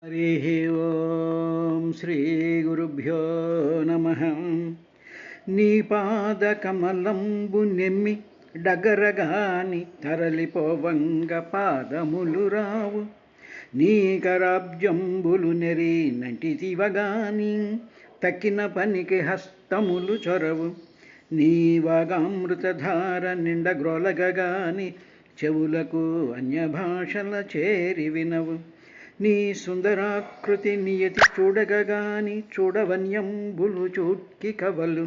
हरिः ओं श्रीगुरुभ्यो नमः। నీపాదకమలంబు నెమ్మి డగరగాని తరలిపోవంగ పాదములు రావు, నీకరాబ్జంబులు నెరి నంటితివగాని తక్కిన పనికి హస్తములు చొరవు. నీవగామృతధార నిండగ్రొలగగాని చెవులకు అన్యభాషల చేరి వినవు. నీ సుందరాకృతి నియతి చూడగగాని చూడవన్యంబులు చూట్కి కవలు.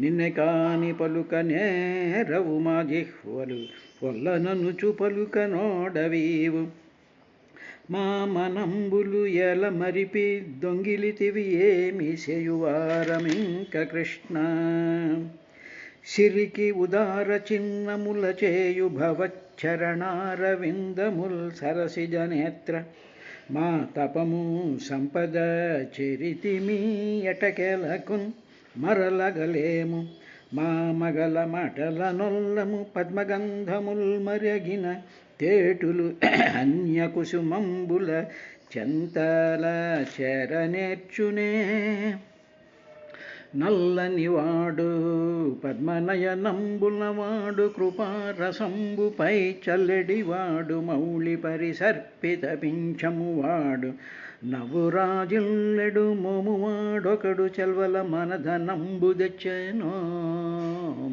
నిన్నె కాని పలుక నేరవు మా జిహ్వలు, వల్లననుచు పలుక నోడవీవు. మా మనంబులు ఎల మరిపి దొంగిలితివి ఏమి చేయువారమింక కృష్ణ. సిరికి ఉదార చిన్నముల చేయు భవచ్చరణారవిందముల్ సరసిజ నేత్ర. మా తపము సంపద చరితిమీ ఎటకెలకున్ మరలగలేము. మా మగల మాటల నొల్లము పద్మగంధముల్ మరగిన తేటులు అన్యకుసుమంబుల చెంతల చెరనేర్చునే. నల్లనివాడు పద్మనయనంబులవాడు కృపారసంబుపై చల్లెడివాడు మౌళి పరిసర్పిత పింఛమువాడు నవురాజిల్లెడు మోమువాడొకడు చెల్వల మనధనంబు తెచ్చెనో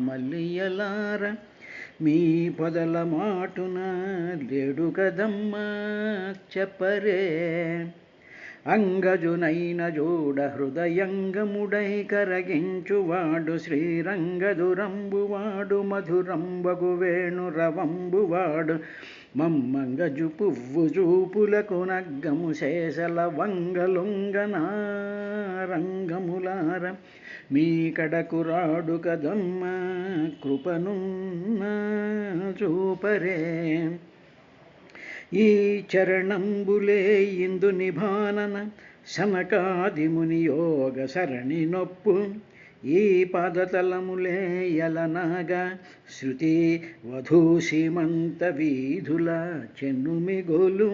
మల్లియలార. మీ పొదల మాటున లేడు కదమ్మా చెప్పరే. అంగజునైన జోడ హృదయంగముడై కరగించువాడు శ్రీరంగదురంబువాడు మధురంబగు వేణురవంబువాడు. మమ్మంగజు పువ్వు చూపులకు నగ్గము శేషల వంగలొంగనారంగములార. మీ కడకు రాడు కదమ్మ కృపనున్న చూపరే. ఈ చరణంబులే ఇందు నిభానన శనకాదిముని యోగ సరణి నొప్పు. ఈ పాదతలములే ఎలనాగా శృతి వధూసీమంత వీధుల చెన్నుమిగోలు.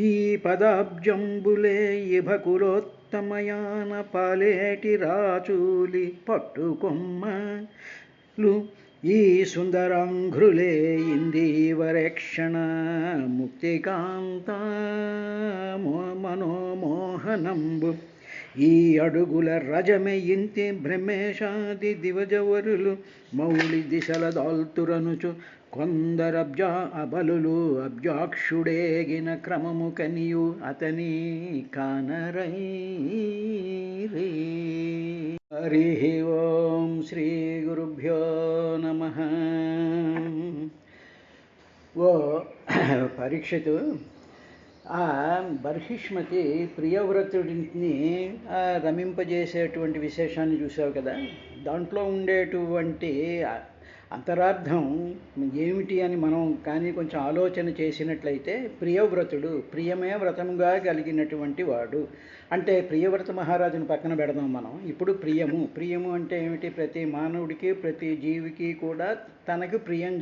ఈ పదాబ్జంబులే ఇభకులోత్తమయాన పాలేటి రాచూలి పట్టుకొమ్మలు. ఈ సుందరాంఘ్రులే ఇందీవరేక్షణ ముక్తికాంత మనోమోహనంబు. ఈ అడుగుల రజమె ఇంతి బ్రహ్మేశాది దివజవరులు మౌళి దిశల దాల్తురనుచు కొందరబ్జా అబలులు అబ్జాక్షుడేగిన క్రమము కనియు అతని కానరై. హరి ఓం శ్రీ గురుభ్యో నమః. ఓ పరీక్షితు, ఆ బర్హిష్మతి ప్రియవ్రతుడిని రమింపజేసేటువంటి విశేషాన్ని చూసావు కదా. దాంట్లో ఉండేటువంటి అంతరార్థం ఏమిటి అని మనం కానీ కొంచెం ఆలోచన చేసినట్లయితే, ప్రియవ్రతుడు ప్రియమే వ్రతముగా కలిగినటువంటి వాడు అంటే ప్రియవ్రత మహారాజును పక్కన పెడదాం మనం. ఇప్పుడు ప్రియము అంటే ఏమిటి? ప్రతి మానవుడికి ప్రతి జీవికి కూడా తనకు ప్రియం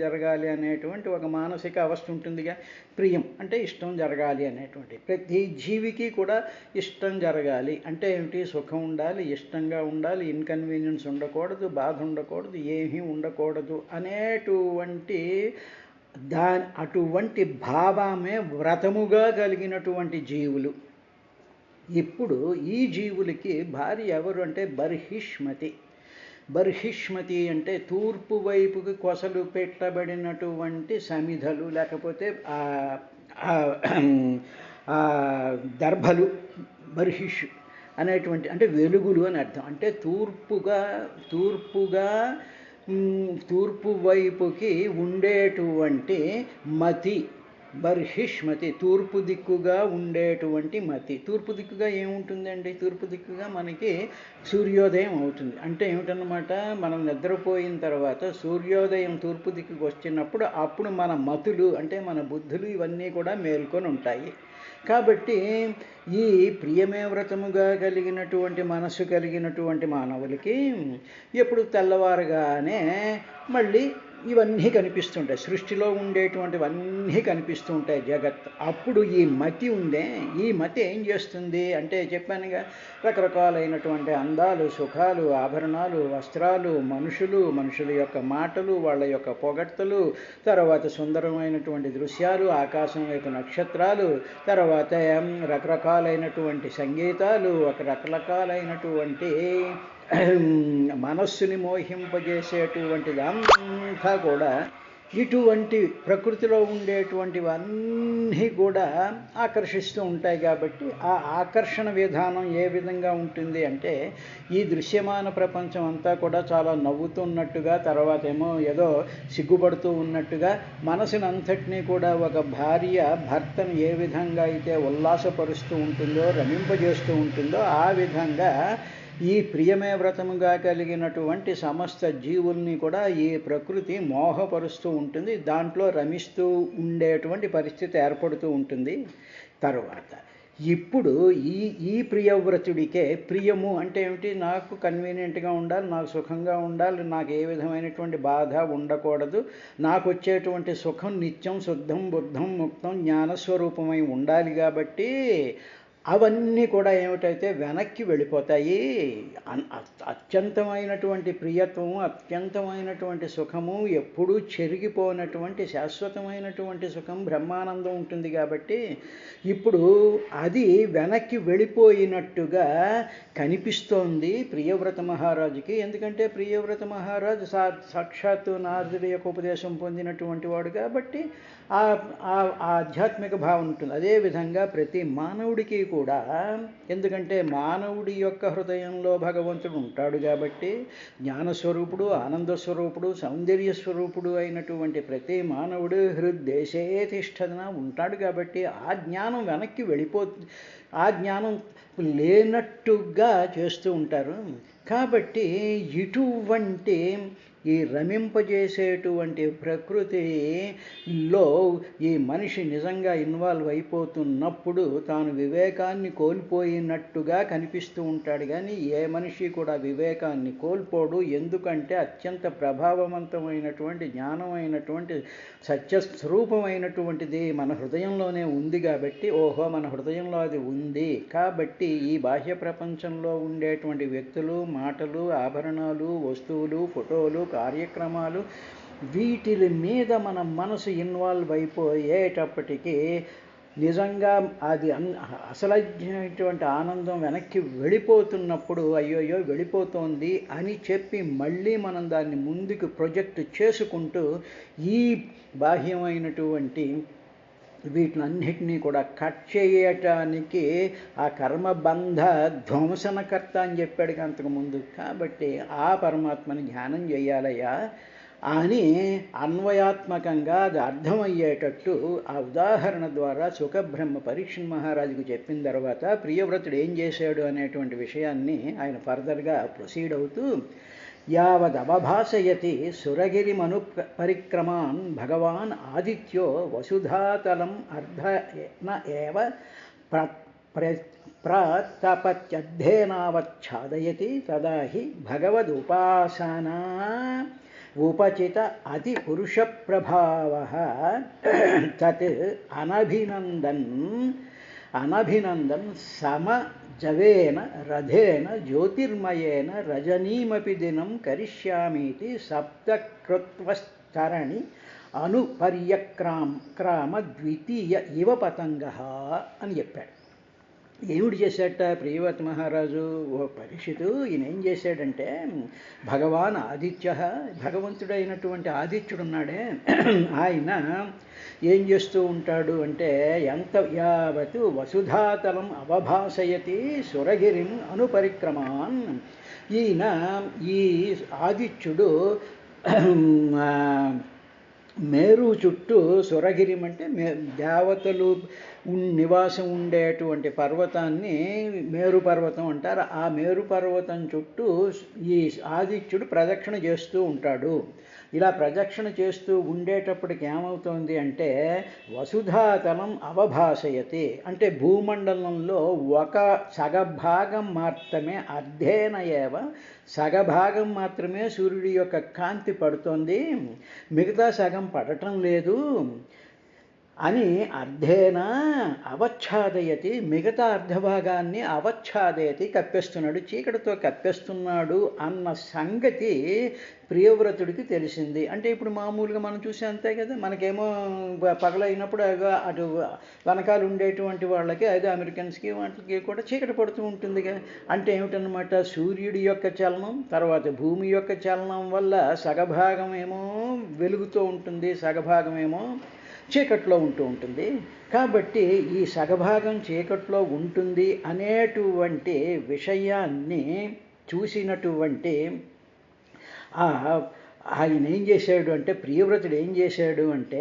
జరగాలి అనేటువంటి ఒక మానసిక అవస్థ ఉంటుందిగా. ప్రియం అంటే ఇష్టం జరగాలి అనేటువంటి. ప్రతి జీవికి కూడా ఇష్టం జరగాలి అంటే ఏమిటి? సుఖం ఉండాలి, ఇష్టంగా ఉండాలి, ఇన్కన్వీనియన్స్ ఉండకూడదు, బాధ ఉండకూడదు, ఏమీ ఉండకూడదు అనేటువంటి అటువంటి భావమే వ్రతముగా కలిగినటువంటి జీవులు. ఇప్పుడు ఈ జీవులకి భార్య ఎవరు అంటే బర్హిష్మతి అంటే తూర్పు వైపుకి కొసలు పెట్టబడినటువంటి సమిధలు లేకపోతే దర్భలు. బర్హిష్ అనేటువంటి అంటే వెలుగులు అని అర్థం. అంటే తూర్పు వైపుకి ఉండేటువంటి మతి బర్హిష్మతి. తూర్పు దిక్కుగా ఉండేటువంటి మతి. తూర్పు దిక్కుగా ఏముంటుందండి? తూర్పు దిక్కుగా మనకి సూర్యోదయం అవుతుంది. అంటే ఏమిటన్నమాట? మనం నిద్రపోయిన తర్వాత సూర్యోదయం తూర్పు దిక్కుకు వచ్చినప్పుడు అప్పుడు మన మతులు అంటే మన బుద్ధులు ఇవన్నీ కూడా మేల్కొని ఉంటాయి. కాబట్టి ఈ ప్రియమే వ్రతముగా కలిగినటువంటి మనస్సు కలిగినటువంటి మానవులకి ఎప్పుడు తెల్లవారుగానే మళ్ళీ ఇవన్నీ కనిపిస్తుంటాయి, సృష్టిలో ఉండేటువంటివన్నీ కనిపిస్తూ ఉంటాయి జగత్. అప్పుడు ఈ మతి ఉందే, ఈ మతి ఏం చేస్తుంది అంటే చెప్పానుగా, రకరకాలైనటువంటి అందాలు, సుఖాలు, ఆభరణాలు, వస్త్రాలు, మనుషుల యొక్క మాటలు, వాళ్ళ యొక్క పొగడ్తలు, తర్వాత సుందరమైనటువంటి దృశ్యాలు, ఆకాశం వైపు నక్షత్రాలు, తర్వాత రకరకాలైనటువంటి సంగీతాలు, రకరకాలైనటువంటి మనస్సుని మోహింపజేసేటువంటిదంతా కూడా ఇటువంటి ప్రకృతిలో ఉండేటువంటివన్నీ కూడా ఆకర్షిస్తూ ఉంటాయి. కాబట్టి ఆ ఆకర్షణ విధానం ఏ విధంగా ఉంటుంది అంటే, ఈ దృశ్యమాన ప్రపంచం అంతా కూడా చాలా నవ్వుతున్నట్టుగా, తర్వాత ఏమో ఏదో సిగ్గుపడుతూ ఉన్నట్టుగా, మనసునంతటినీ కూడా ఒక భార్య భర్తను ఏ విధంగా అయితే ఉల్లాసపరుస్తూ ఉంటుందో, రమింపజేస్తూ ఉంటుందో, ఆ విధంగా ఈ ప్రియమే వ్రతముగా కలిగినటువంటి సమస్త జీవుల్ని కూడా ఈ ప్రకృతి మోహపరుస్తూ ఉంటుంది, దాంట్లో రమిస్తూ ఉండేటువంటి పరిస్థితి ఏర్పడుతూ ఉంటుంది. తరువాత ఇప్పుడు ఈ ప్రియవ్రతుడికే, ప్రియము అంటే ఏమిటి, నాకు కన్వీనియంట్గా ఉండాలి, నాకు సుఖంగా ఉండాలి, నాకు ఏ విధమైనటువంటి బాధ ఉండకూడదు, నాకు వచ్చేటువంటి సుఖం నిత్యం శుద్ధం బుద్ధం ముక్తం జ్ఞానస్వరూపమై ఉండాలి. కాబట్టి అవన్నీ కూడా ఏమిటైతే వెనక్కి వెళ్ళిపోతాయి. అత్యంతమైనటువంటి ప్రియత్వము, అత్యంతమైనటువంటి సుఖము, ఎప్పుడూ చెరిగిపోయినటువంటి శాశ్వతమైనటువంటి సుఖం, బ్రహ్మానందం ఉంటుంది. కాబట్టి ఇప్పుడు అది వెనక్కి వెళ్ళిపోయినట్టుగా కనిపిస్తోంది ప్రియవ్రత మహారాజుకి. ఎందుకంటే ప్రియవ్రత మహారాజు సాక్షాత్తు నారదుడి యొక్క ఉపదేశం పొందినటువంటి వాడు కాబట్టి ఆ ఆధ్యాత్మిక భావం ఉంటుంది. అదేవిధంగా ప్రతి మానవుడికి కూడా, ఎందుకంటే మానవుడి యొక్క హృదయంలో భగవంతుడు ఉంటాడు కాబట్టి, జ్ఞానస్వరూపుడు, ఆనందస్వరూపుడు, సౌందర్య స్వరూపుడు అయినటువంటి ప్రతి మానవుడు హృద్దేశే తిష్టన ఉంటాడు. కాబట్టి ఆ జ్ఞానం వెనక్కి వెళ్ళిపోతుంది, ఆ జ్ఞానం లేనట్టుగా చేస్తూ ఉంటారు. కాబట్టి ఇటువంటి ఈ రమింపజేసేటువంటి ప్రకృతిలో ఈ మనిషి నిజంగా ఇన్వాల్వ్ అయిపోతున్నప్పుడు తాను వివేకాన్ని కోల్పోయినట్టుగా కనిపిస్తూ ఉంటాడు. కానీ ఏ మనిషి కూడా వివేకాన్ని కోల్పోడు. ఎందుకంటే అత్యంత ప్రభావవంతమైనటువంటి జ్ఞానమైనటువంటి సత్యస్వరూపమైనటువంటిది మన హృదయంలోనే ఉంది. కాబట్టి ఓహో, మన హృదయంలో అది ఉంది కాబట్టి ఈ బాహ్య ప్రపంచంలో ఉండేటువంటి వ్యక్తులు, మాటలు, ఆభరణాలు, వస్తువులు, ఫోటోలు, కార్యక్రమాలు, వీటి మీద మన మనసు ఇన్వాల్వ్ అయిపోయేటప్పటికీ నిజంగా అది అసలైనటువంటి ఆనందం వెనక్కి వెళ్ళిపోతున్నప్పుడు అయ్యోయ్యో వెళ్ళిపోతోంది అని చెప్పి మళ్ళీ మనం దాన్ని ముందుకు ప్రొజెక్ట్ చేసుకుంటూ ఈ బాహ్యమైనటువంటి వీటినన్నిటినీ కూడా కట్ చేయటానికి ఆ కర్మబంధ ధ్వంసనకర్త అని చెప్పాడు అంతకుముందు. కాబట్టి ఆ పరమాత్మని ధ్యానం చేయాలయ్యా అని అన్వయాత్మకంగా అది అర్థమయ్యేటట్టు ఆ ఉదాహరణ ద్వారా సుఖబ్రహ్మ పరీక్షణ్ మహారాజుకు చెప్పిన తర్వాత ప్రియవ్రతుడు ఏం చేశాడు అనేటువంటి విషయాన్ని ఆయన ఫర్దర్గా ప్రొసీడ్ అవుతూ, యావదవభాసయతి సురగిరిమను పరిక్రమాన్ భగవాన్ ఆదిత్యో వసుధాతలం అర్ధన ఏవ ప్రతపత్యద్ధేనావచ్ఛాదయతి తదా హి భగవదుపాసనా ఉపచిత అతి పురుష ప్రభావః తత్ అనభినందన్ సమజవేన రథేన జ్యోతిర్మయేన రజనీమపి దినం కరిష్యామీతి సప్తకృత్వస్తరణి అనుపర్యక్రామ ద్వితీయ ఇవ పతంగః అని చెప్పాడు. ఏమిటి చేశాట ప్రియవ్రత మహారాజు? ఓ పరీక్షితు, ఈయన ఏం చేశాడంటే, భగవాన్ ఆదిత్య, భగవంతుడైనటువంటి ఆదిత్యుడున్నాడే, ఆయన ఏం చేస్తూ ఉంటాడు అంటే, ఎంత యావత్ వసుధాతలం అవభాసయతి సురగిరిం అనుపరిక్రమాన్, ఈయన ఈ ఆదిత్యుడు మేరు చుట్టూ, సురగిరిం అంటే దేవతలు నివాసం ఉండేటువంటి పర్వతాన్ని మేరు పర్వతం అంటారు. ఆ మేరు పర్వతం చుట్టూ ఈ ఆదిత్యుడు ప్రదక్షిణ చేస్తూ ఉంటాడు. ఇలా ప్రదక్షిణ చేస్తూ ఉండేటప్పటికి ఏమవుతోంది అంటే వసుధాతలం అవభాసయతి, అంటే భూమండలంలో ఒక సగభాగం మాత్రమే, అర్ధేన ఏవ సగభాగం మాత్రమే సూర్యుడి యొక్క కాంతి పడుతోంది, మిగతా సగం పడటం లేదు అని అర్ధేన అవచ్ఛాదయతి, మిగతా అర్ధభాగాన్ని అవచ్ఛాదయతి, కప్పేస్తున్నాడు, చీకటితో కప్పేస్తున్నాడు అన్న సంగతి ప్రియవ్రతుడికి తెలిసింది. అంటే ఇప్పుడు మామూలుగా మనం చూసే అంతే కదా, మనకేమో పగలైనప్పుడు అటు వెనకాల ఉండేటువంటి వాళ్ళకి అదే అమెరికన్స్కి వాటికి కూడా చీకటి పడుతూ ఉంటుంది కదా. అంటే ఏమిటన్నమాట, సూర్యుడి యొక్క చలనం తర్వాత భూమి యొక్క చలనం వల్ల సగభాగం ఏమో వెలుగుతూ ఉంటుంది, సగభాగం ఏమో చీకట్లో ఉంటూ ఉంటుంది. కాబట్టి ఈ సగభాగం చీకట్లో ఉంటుంది అనేటువంటి విషయాన్ని చూసినటువంటి ఆయన ఏం చేశాడు అంటే, ప్రియవ్రతుడు ఏం చేశాడు అంటే,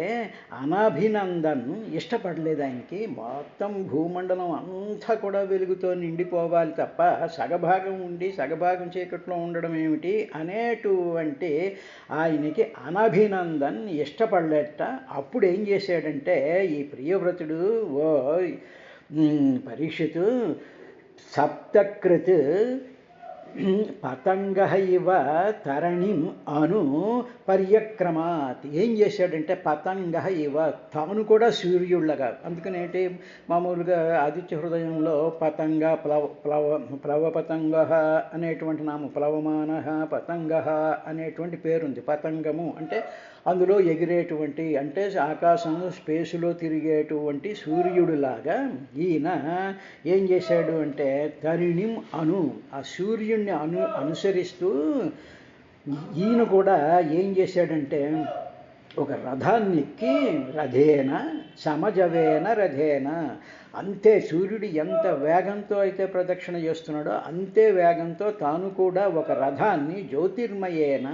అనాభినందన్ ఇష్టపడలేదు ఆయనకి. మొత్తం భూమండలం అంతా కూడా వెలుగుతో నిండిపోవాలి తప్ప సగభాగం ఉండి సగభాగం చీకట్లో ఉండడం ఏమిటి అనేటువంటి ఆయనకి అనాభినందన్ ఇష్టపడలేట. అప్పుడు ఏం చేశాడంటే ఈ ప్రియవ్రతుడు, ఓ పరీక్షితు, సప్తకృత్ పతంగ ఇవ తరణిం అను పర్యక్రమాత్, ఏం చేశాడంటే పతంగ ఇవ, తాను కూడా సూర్యుళ్ళగా, అందుకని ఏంటి మామూలుగా ఆదిత్య హృదయంలో పతంగ ప్లవపతంగ అనేటువంటి నామం, ప్లవమాన పతంగ అనేటువంటి పేరుంది. పతంగము అంటే అందులో ఎగిరేటువంటి, అంటే ఆకాశంలో స్పేసులో తిరిగేటువంటి సూర్యుడిలాగా ఈయన ఏం చేశాడు అంటే తరిణిం అను, ఆ సూర్యుడిని అనుసరిస్తూ ఈయన కూడా ఏం చేశాడంటే ఒక రథాన్ని ఎక్కి, రథేన సమజవేన రథేన, అంతే సూర్యుడు ఎంత వేగంతో అయితే ప్రదక్షిణ చేస్తున్నాడో అంతే వేగంతో తాను కూడా ఒక రథాన్ని, జ్యోతిర్మయేన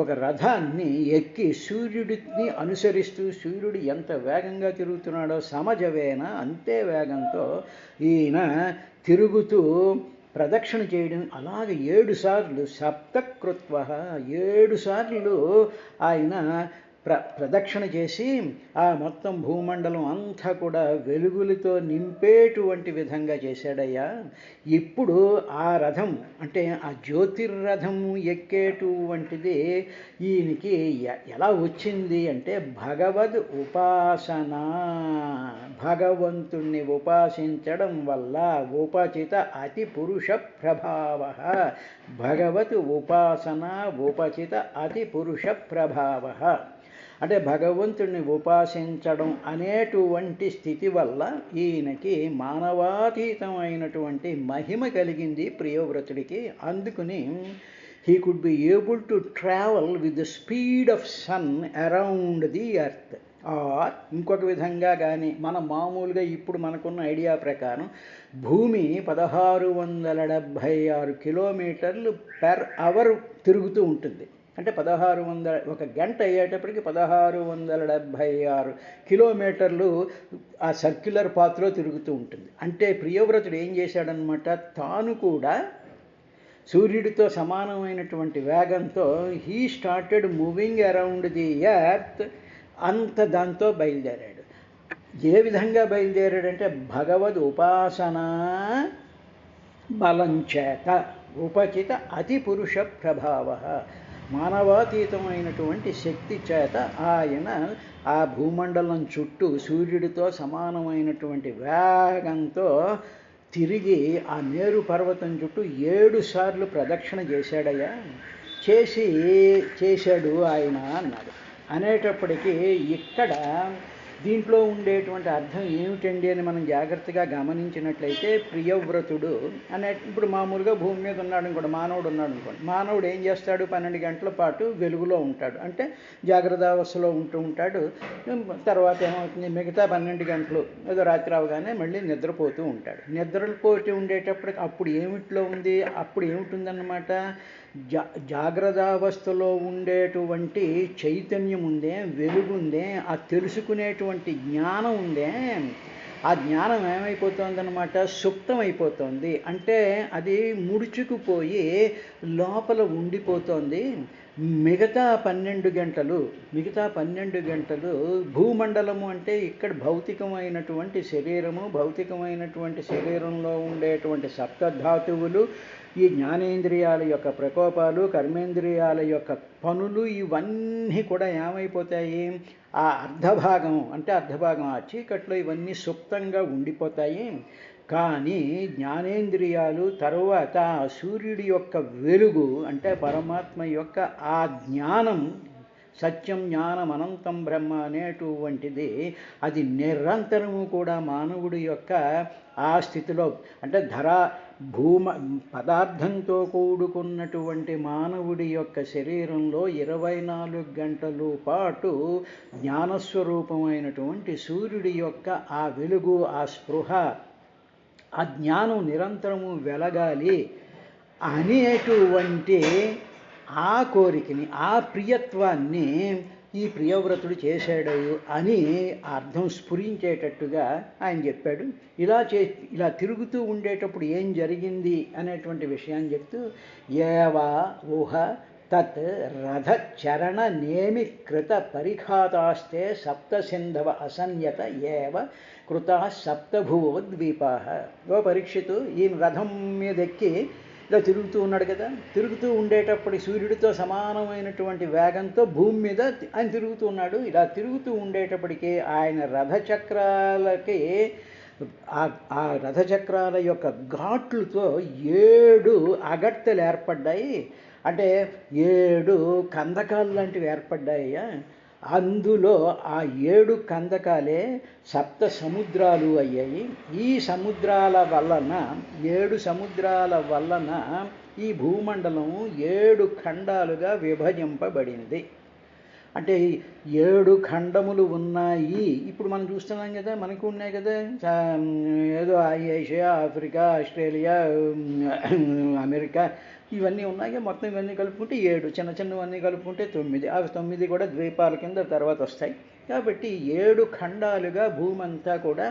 ఒక రథాన్ని ఎక్కి సూర్యుడిని అనుసరిస్తూ, సూర్యుడు ఎంత వేగంగా తిరుగుతున్నాడో సమజవేన అంతే వేగంతో ఈయన తిరుగుతూ ప్రదక్షిణ చేయడం. అలాగే 7 సార్లు, సప్తకృత్వ 7 సార్లు ఆయన ప్రదక్షిణ చేసి ఆ మొత్తం భూమండలం అంతా కూడా వెలుగులతో నింపేటువంటి విధంగా చేశాడయ్యా. ఇప్పుడు ఆ రథం అంటే ఆ జ్యోతిర్రథము ఎక్కేటువంటిది ఈయనకి ఎలా వచ్చింది అంటే భగవద్ ఉపాసన, భగవంతుణ్ణి ఉపాసించడం వల్ల, ఉపచిత అతి పురుష ప్రభావ, భగవత్ ఉపాసన ఉపచిత అతి పురుష ప్రభావ, అంటే భగవంతుడిని ఉపాసించడం అనేటువంటి స్థితి వల్ల ఈయనకి మానవాతీతమైనటువంటి మహిమ కలిగింది ప్రియవ్రతుడికి. అందుకని he could be able to travel with the speed of sun around the earth. Or ఇంకొక విధంగా కానీ మనం మామూలుగా ఇప్పుడు మనకున్న ఐడియా ప్రకారం భూమి 1676 కిలోమీటర్లు పెర్ అవర్ తిరుగుతూ ఉంటుంది. అంటే 1600, ఒక గంట అయ్యేటప్పటికి 1676 కిలోమీటర్లు ఆ సర్క్యులర్ పాత్లో తిరుగుతూ ఉంటుంది. అంటే ప్రియవ్రతుడు ఏం చేశాడనమాట, తాను కూడా సూర్యుడితో సమానమైనటువంటి వేగంతో he started moving around the earth, అంత దాంతో బయలుదేరాడు. ఏ విధంగా బయలుదేరాడంటే భగవద్ ఉపాసన బలంచేత, ఉపచిత అతి పురుష ప్రభావ, మానవాతీతమైనటువంటి శక్తి చేత ఆయన ఆ భూమండలం చుట్టూ సూర్యుడితో సమానమైనటువంటి వేగంతో తిరిగి ఆ మేరు పర్వతం చుట్టూ 7 సార్లు ప్రదక్షిణ చేశాడయ్యా. చేశాడు ఆయన అన్నాడు. అనేటప్పటికీ ఇక్కడ దీంట్లో ఉండేటువంటి అర్థం ఏమిటండి అని మనం జాగ్రత్తగా గమనించినట్లయితే, ప్రియవ్రతుడు అనే ఇప్పుడు మామూలుగా భూమి మీద ఉన్నాడు అనుకోండి, మానవుడు ఉన్నాడు అనుకోండి, మానవుడు ఏం చేస్తాడు, 12 గంటల పాటు వెలుగులో ఉంటాడు, అంటే జాగ్రత్తావస్థలో ఉంటూ ఉంటాడు. తర్వాత ఏమవుతుంది, మిగతా 12 గంటలు ఏదో రాత్రి అవగానే మళ్ళీ నిద్రపోతూ ఉంటాడు. నిద్రపోతూ ఉండేటప్పటికి అప్పుడు ఏమిట్లో ఉంది, అప్పుడు ఏమిటుందన్నమాట, జాగ్రత్తావస్థలో ఉండేటువంటి చైతన్యం ఉందే, వెలుగుందే, ఆ తెలుసుకునేటువంటి జ్ఞానం ఉందే, ఆ జ్ఞానం ఏమైపోతుందన్నమాట, సుప్తమైపోతుంది. అంటే అది ముడుచుకుపోయి లోపల ఉండిపోతుంది. మిగతా 12 గంటలు భూమండలము అంటే ఇక్కడ భౌతికమైనటువంటి శరీరంలో ఉండేటువంటి సప్తధాతువులు, ఈ జ్ఞానేంద్రియాల యొక్క ప్రకోపాలు, కర్మేంద్రియాల యొక్క పనులు, ఇవన్నీ కూడా ఏమైపోతాయి? ఆ అర్ధభాగం ఆ చీకట్లో ఇవన్నీ సుప్తంగా ఉండిపోతాయి. కానీ జ్ఞానేంద్రియాలు తరువాత సూర్యుడి యొక్క వెలుగు అంటే పరమాత్మ యొక్క ఆ జ్ఞానం, సత్యం జ్ఞానం అనంతం బ్రహ్మ అనేటువంటిది అది నిరంతరము కూడా మానవుడి యొక్క ఆ స్థితిలో అంటే పదార్థంతో కూడుకున్నటువంటి మానవుడి యొక్క శరీరంలో 24 గంటల పాటు జ్ఞానస్వరూపమైనటువంటి సూర్యుడి యొక్క ఆ వెలుగు, ఆ స్పృహ, ఆ జ్ఞానం నిరంతరము వెలగాలి అనేటువంటి ఆ కోరికని, ఆ ప్రియత్వాన్ని ఈ ప్రియవ్రతుడు చేశాడు అని అర్థం స్ఫురించేటట్టుగా ఆయన చెప్పాడు. ఇలా తిరుగుతూ ఉండేటప్పుడు ఏం జరిగింది అనేటువంటి విషయాన్ని చెప్తూ, ఏవా ఊహ తత్ రథ చరణ నేమి కృత పరిఘాతాస్తే సప్తసింధవ అసన్యత ఏవ కృతా సప్తభువోద్వీపా. ఓ పరీక్షితు, ఈయన రథం మీద ఎక్కి ఇలా తిరుగుతూ ఉన్నాడు కదా. తిరుగుతూ ఉండేటప్పుడు సూర్యుడితో సమానమైనటువంటి వేగంతో భూమి మీద ఆయన తిరుగుతూ ఉన్నాడు. ఇలా తిరుగుతూ ఉండేటప్పటికీ ఆయన ఆ రథచక్రాల యొక్క ఘాట్లతో 7 అగడ్తలు ఏర్పడ్డాయి. అంటే 7 కందకాలు లాంటివి ఏర్పడ్డాయ్యా. అందులో ఆ 7 కందకాలే సప్త సముద్రాలు అయ్యాయి. ఈ సముద్రాల వలన 7 సముద్రాల వలన ఈ భూమండలం 7 ఖండాలుగా విభజింపబడింది. అంటే 7 ఖండములు ఉన్నాయి. ఇప్పుడు మనం చూస్తున్నాం కదా, మనకు ఉన్నాయి కదా, ఏదో ఏషియా, ఆఫ్రికా, ఆస్ట్రేలియా, అమెరికా ఇవన్నీ ఉన్నాయి. మొత్తం ఇవన్నీ కలుపుకుంటే 7, చిన్న చిన్నవన్నీ కలుపుకుంటే 9. ఆ 9 కూడా ద్వీపాల కింద తర్వాత వస్తాయి. కాబట్టి 7 ఖండాలుగా భూమి అంతా కూడా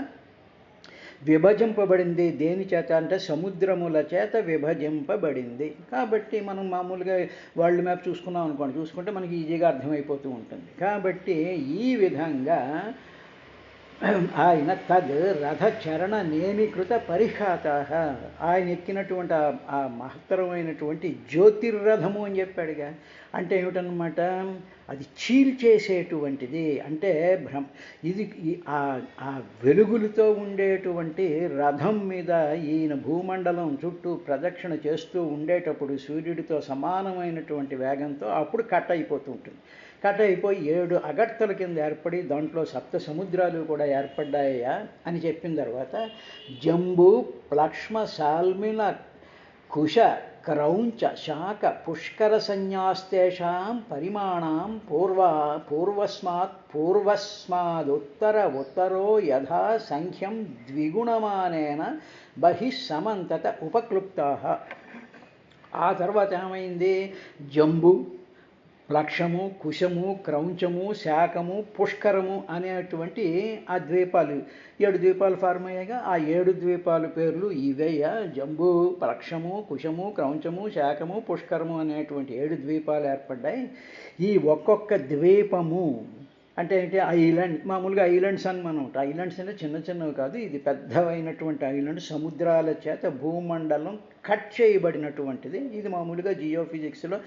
విభజింపబడింది. దేని చేత అంటే సముద్రముల చేత విభజింపబడింది. కాబట్టి మనం మామూలుగా వరల్డ్ మ్యాప్ చూసుకుంటే మనకి ఈజీగా అర్థమైపోతూ ఉంటుంది. కాబట్టి ఈ విధంగా ఆయన తద్ రథ చరణ నేమికృత పరిఘాత, ఆయన ఎక్కినటువంటి ఆ మహత్తరమైనటువంటి జ్యోతిర్రథము అని చెప్పాడుగా. అంటే ఏమిటన్నమాట, అది చీల్చేసేటువంటిది. అంటే ఇది ఆ వెలుగులతో ఉండేటువంటి రథం మీద ఈయన భూమండలం చుట్టూ ప్రదక్షిణ చేస్తూ ఉండేటప్పుడు సూర్యుడితో సమానమైనటువంటి వేగంతో అప్పుడు కట్ అయిపోతూ ఉంటుంది. కట్ అయిపోయి 7 అగడ్తల కింద ఏర్పడి దాంట్లో సప్త సముద్రాలు కూడా ఏర్పడ్డాయా అని చెప్పిన తర్వాత, జంబు ప్లక్ష్మ సాల్మిన కుశ క్రౌంచ శాఖ పుష్కర సన్యాస్తేషాం పరిమాణం పూర్వస్మాదుత్తరో యథా సంఖ్యం ద్విగుణమానేన బహిః సమంతత ఉపక్లుప్తాః. ఆ తర్వాత ఏమైంది, జంబు, ప్లక్షము, కుశము, క్రౌంచము, శాఖము, పుష్కరము అనేటువంటి ఆ ద్వీపాలు 7 ద్వీపాలు ఫార్మ్ అయ్యాగా. ఆ 7 ద్వీపాల పేర్లు ఇవేయ. జంబు, ప్లక్షము, కుశము, క్రౌంచము, శాఖము, పుష్కరము అనేటువంటి 7 ద్వీపాలు ఏర్పడ్డాయి. ఈ ఒక్కొక్క ద్వీపము అంటే ఏంటి, ఐలాండ్. మామూలుగా ఐలాండ్స్ అని మనం ఐలాండ్స్ అంటే చిన్న చిన్నవి కాదు, ఇది పెద్దవైనటువంటి ఐలాండ్. సముద్రాల చేత భూమండలం కట్ చేయబడినటువంటిది. ఇది మామూలుగా జియోఫిజిక్స్లో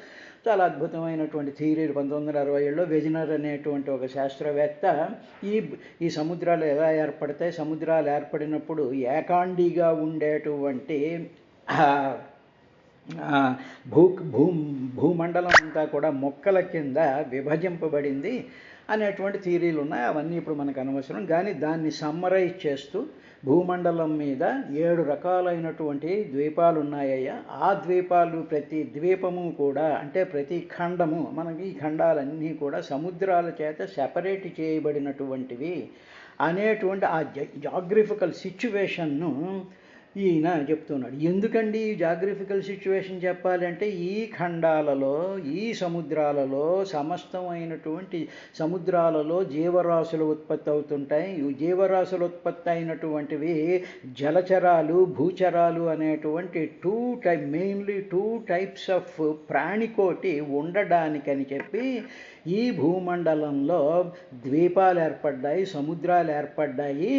చాలా అద్భుతమైనటువంటి థియరీ. 1967లో వెజినర్ అనేటువంటి ఒక శాస్త్రవేత్త ఈ సముద్రాలు ఎలా ఏర్పడతాయి, సముద్రాలు ఏర్పడినప్పుడు ఏకాండిగా ఉండేటువంటి భూమండలం అంతా కూడా మొక్కల కింద విభజింపబడింది అనేటువంటి థియరీలు ఉన్నాయి. అవన్నీ ఇప్పుడు మనకు అనవసరం. కానీ దాన్ని సమ్మరైజ్ చేస్తూ భూమండలం మీద 7 రకాలైనటువంటి ద్వీపాలు ఉన్నాయ్యా. ఆ ద్వీపాలు, ప్రతి ద్వీపము కూడా అంటే ప్రతి ఖండము, మనకి ఈ ఖండాలన్నీ కూడా సముద్రాల చేత సెపరేట్ చేయబడినటువంటివి అనేటువంటి ఆ జాగ్రఫికల్ సిచ్యువేషన్ను ఈయన చెప్తున్నాడు. ఎందుకండి ఈ జాగ్రఫికల్ సిచ్యువేషన్ చెప్పాలంటే ఈ ఖండాలలో, ఈ సముద్రాలలో, సమస్తమైనటువంటి సముద్రాలలో జీవరాశులు ఉత్పత్తి అవుతుంటాయి. ఈ జీవరాశులు ఉత్పత్తి అయినటువంటివి జలచరాలు, భూచరాలు అనేటువంటి మెయిన్లీ టూ టైప్స్ ఆఫ్ ప్రాణికోటి ఉండడానికని చెప్పి ఈ భూమండలంలో ద్వీపాలు ఏర్పడ్డాయి, సముద్రాలు ఏర్పడ్డాయి.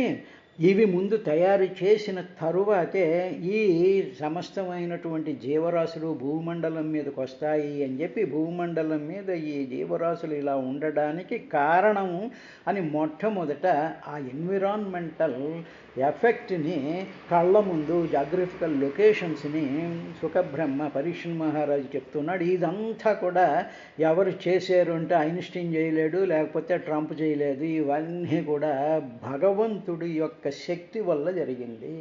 ఇవి ముందు తయారు చేసిన తరువాతే ఈ సమస్తమైనటువంటి జీవరాశులు భూమండలం మీదకి వస్తాయి అని చెప్పి భూమండలం మీద ఈ జీవరాశులు ఇలా ఉండడానికి కారణము అని మొట్టమొదట ఆ ఎన్విరాన్మెంటల్ ఎఫెక్ట్ని కళ్ళ ముందు జాగ్రఫికల్ లొకేషన్స్ని సుఖబ్రహ్మ పరీక్షణ్ మహారాజు చెప్తున్నాడు. ఇదంతా కూడా ఎవరు చేశారు అంటే ఐన్స్టీన్ చేయలేడు, లేకపోతే ట్రంప్ చేయలేదు. ఇవన్నీ కూడా భగవంతుడి యొక్క శక్తి వల్ల జరిగింది.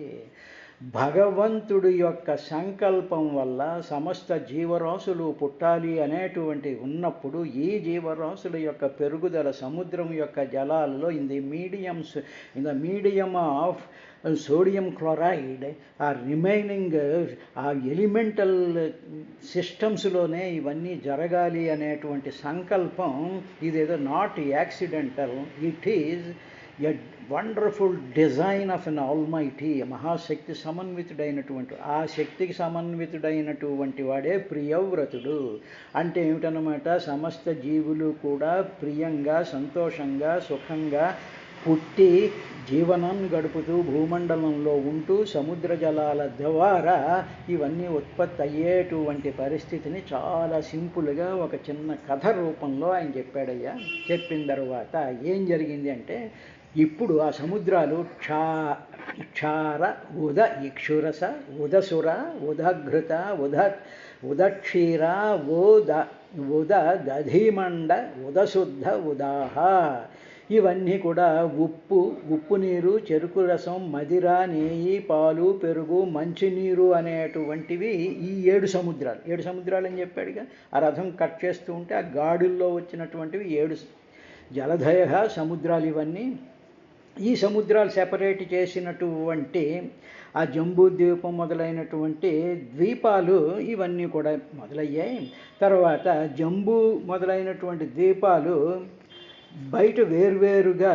భగవంతుడి యొక్క సంకల్పం వల్ల సమస్త జీవరాశులు పుట్టాలి అనేటువంటి ఉన్నప్పుడు ఈ జీవరాశుల యొక్క పెరుగుదల సముద్రం యొక్క జలాలలో in the medium of sodium chloride ఆ రిమైనింగ్ ఆ ఎలిమెంటల్ సిస్టమ్స్లోనే ఇవన్నీ జరగాలి అనేటువంటి సంకల్పం ఇదేదో not accidental, it is a wonderful design of an almighty. మహాశక్తి సమన్వితుడైనటువంటి ఆ శక్తికి సమన్వితుడైనటువంటి వాడే ప్రియవ్రతుడు. అంటే ఏమిటన్నమాట, సమస్త జీవులు కూడా ప్రియంగా, సంతోషంగా, సుఖంగా పుట్టి జీవనాన్ని గడుపుతూ భూమండలంలో ఉంటూ సముద్ర జలాల ద్వారా ఇవన్నీ ఉత్పత్తి అయ్యేటువంటి పరిస్థితిని చాలా సింపుల్గా ఒక చిన్న కథ రూపంలో ఆయన చెప్పాడయ్యా. చెప్పిన తర్వాత ఏం జరిగింది అంటే, ఇప్పుడు ఆ సముద్రాలు క్షార, ఉద ఇక్షురస, ఉదసుర, ఉదఘృత, ఉదక్షీర, ఉద దధిమండ, ఉదశుద్ధ, ఉదాహ ఇవన్నీ కూడా ఉప్పు నీరు, చెరుకు రసం, మదిర, నెయ్యి, పాలు, పెరుగు, మంచినీరు అనేటువంటివి ఈ 7 సముద్రాలు అని చెప్పాడుగా. ఆ రథం కట్ చేస్తూ ఉంటే ఆ గాడుల్లో వచ్చినటువంటివి 7 జలధయ సముద్రాలు. ఇవన్నీ ఈ సముద్రాలు సెపరేట్ చేసినటువంటి ఆ జంబూ ద్వీపం మొదలైనటువంటి ద్వీపాలు ఇవన్నీ కూడా మొదలయ్యాయి. తర్వాత జంబూ మొదలైనటువంటి ద్వీపాలు బయట వేరువేరుగా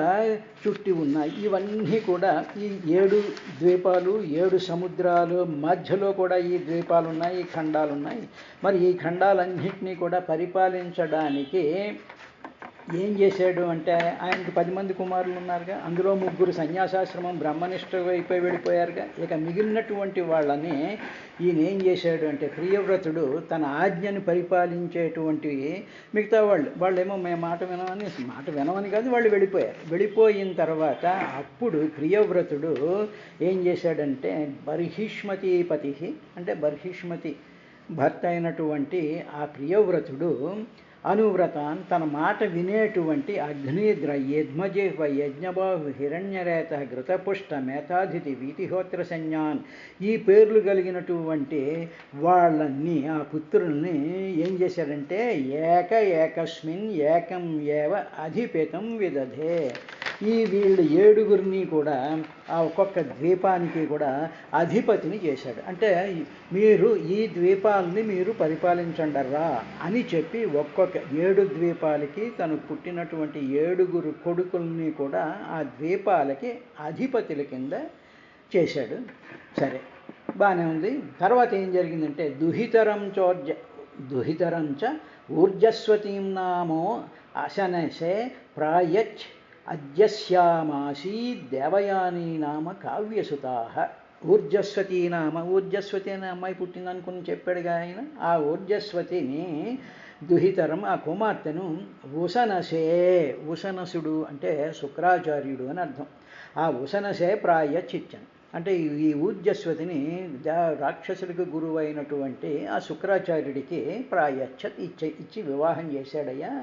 చుట్టి ఉన్నాయి. ఇవన్నీ కూడా ఈ 7 ద్వీపాలు, 7 సముద్రాలు మధ్యలో కూడా ఈ ద్వీపాలు ఉన్నాయి, ఈ ఖండాలు ఉన్నాయి. మరి ఈ ఖండాలన్నింటినీ కూడా పరిపాలించడానికి ఏం చేశాడు అంటే, ఆయనకు 10 మంది కుమారులు ఉన్నారుగా, అందులో 3 సన్యాసాశ్రమం బ్రహ్మనిష్ట వైపు వెళ్ళిపోయారుగా. ఇక మిగిలినటువంటి వాళ్ళని ఈయన ఏం చేశాడు అంటే, ప్రియవ్రతుడు తన ఆజ్ఞని పరిపాలించేటువంటి మిగతా వాళ్ళేమో మేము మాట వినమని కాదు, వాళ్ళు వెళ్ళిపోయారు. వెళ్ళిపోయిన తర్వాత అప్పుడు ప్రియవ్రతుడు ఏం చేశాడంటే, బర్హిష్మతీపతి అంటే బర్హిష్మతి భర్త అయినటువంటి ఆ ప్రియవ్రతుడు అనువ్రతాన్ తన మాట వినేటువంటి అగ్నిద్ర, యజ్మజిహ్వ, యజ్ఞబాహు, హిరణ్యరేత, ఘృతపుష్ట, మేతాధితి, వీతిహోత్ర సంజ్ఞాన్ ఈ పేర్లు కలిగినటువంటి వాళ్ళని ఆ పుత్రుల్ని ఏం చేశాడంటే ఏకస్మిన్ ఏకం ఏవ అధిపేతం విదధే. వీళ్ళు 7గురిని కూడా ఆ ఒక్కొక్క ద్వీపానికి కూడా అధిపతిని చేశాడు. అంటే మీరు ఈ ద్వీపాలని మీరు పరిపాలించండర్రా అని చెప్పి ఒక్కొక్క 7 ద్వీపాలకి తను పుట్టినటువంటి 7గురు కొడుకుల్ని కూడా ఆ ద్వీపాలకి అధిపతుల కింద చేశాడు. సరే, బాగానే ఉంది. తర్వాత ఏం జరిగిందంటే, దుహితరం చ ఊర్జస్వతీం నామో అశనసే ప్రాయచ్ అద్యశ్యామాసీ దేవయానీ నామ కావ్యసుతా. ఊర్జస్వతీ అనే అమ్మాయి పుట్టిందనుకుని చెప్పాడుగా ఆయన. ఆ ఊర్జస్వతిని దుహితరం ఆ కుమార్తెను ఉసనసుడు అంటే శుక్రాచార్యుడు అని అర్థం. ఆ ఉసనసే ప్రాయచ్చిచ్చాను అంటే ఈ ఊర్జస్వతిని రాక్షసుడికి గురువు అయినటువంటి ఆ శుక్రాచార్యుడికి ప్రాయచ్చత్ ఇచ్చి వివాహం చేశాడయ్యా.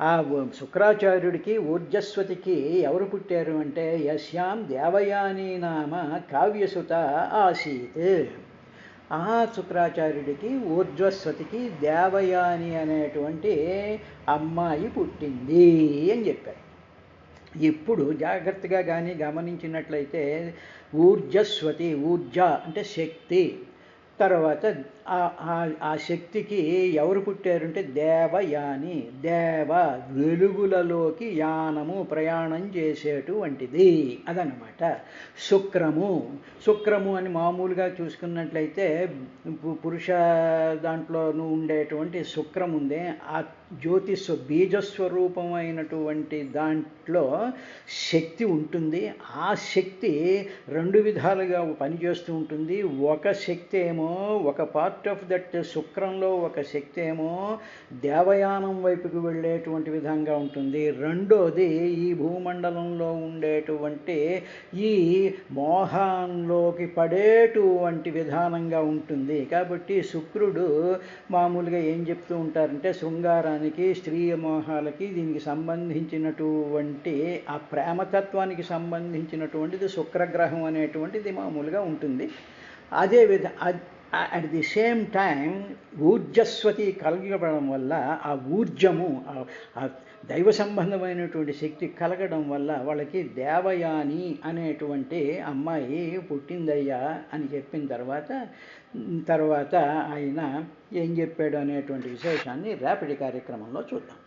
ఆ శుక్రాచార్యుడికి ఊర్జస్వతికి ఎవరు పుట్టారు అంటే, యస్యాం దేవయానీ నామ కావ్యసుత ఆసీత్. ఆ శుక్రాచార్యుడికి ఊర్జస్వతికి దేవయాని అనేటువంటి అమ్మాయి పుట్టింది అని చెప్పారు. ఇప్పుడు జాగ్రత్తగా కానీ గమనించినట్లయితే ఊర్జస్వతి, ఊర్జ అంటే శక్తి. తర్వాత ఆ శక్తికి ఎవరు పుట్టారంటే దేవయాని, దేవ వెలుగులలోకి యానము ప్రయాణం చేసేటువంటిది అదనమాట. శుక్రము, శుక్రము అని మామూలుగా చూసుకున్నట్లయితే పురుష దాంట్లోనూ ఉండేటువంటి శుక్రం ఉందే ఆ జ్యోతిష్ బీజస్వరూపమైనటువంటి దాంట్లో శక్తి ఉంటుంది. ఆ శక్తి రెండు విధాలుగా పనిచేస్తూ ఉంటుంది. ఒక శక్తి ఏమో, ఒక పార్ట్ ఆఫ్ దట్ శుక్రంలో ఒక శక్తి ఏమో దేవయానం వైపుకి వెళ్ళేటువంటి విధంగా ఉంటుంది. రెండోది ఈ భూమండలంలో ఉండేటువంటి ఈ మోహంలోకి పడేటువంటి విధానంగా ఉంటుంది. కాబట్టి శుక్రుడు మామూలుగా ఏం చెప్తూ ఉంటారంటే శృంగారానికి, స్త్రీ మోహాలకి దీనికి సంబంధించినటువంటి ఆ ప్రేమతత్వానికి సంబంధించినటువంటిది శుక్రగ్రహం అనేటువంటిది మామూలుగా ఉంటుంది. At the same time Urjasvati కలగడం వల్ల ఆ ఊర్జము, ఆ దైవ సంబంధమైనటువంటి శక్తి కలగడం వల్ల వాళ్ళకి దేవయాని అనేటువంటి అమ్మాయి పుట్టిందయ్యా అని చెప్పిన తర్వాత ఆయన ఏం చెప్పాడు అనేటువంటి విశేషాన్ని రేపటి కార్యక్రమంలో చూద్దాం.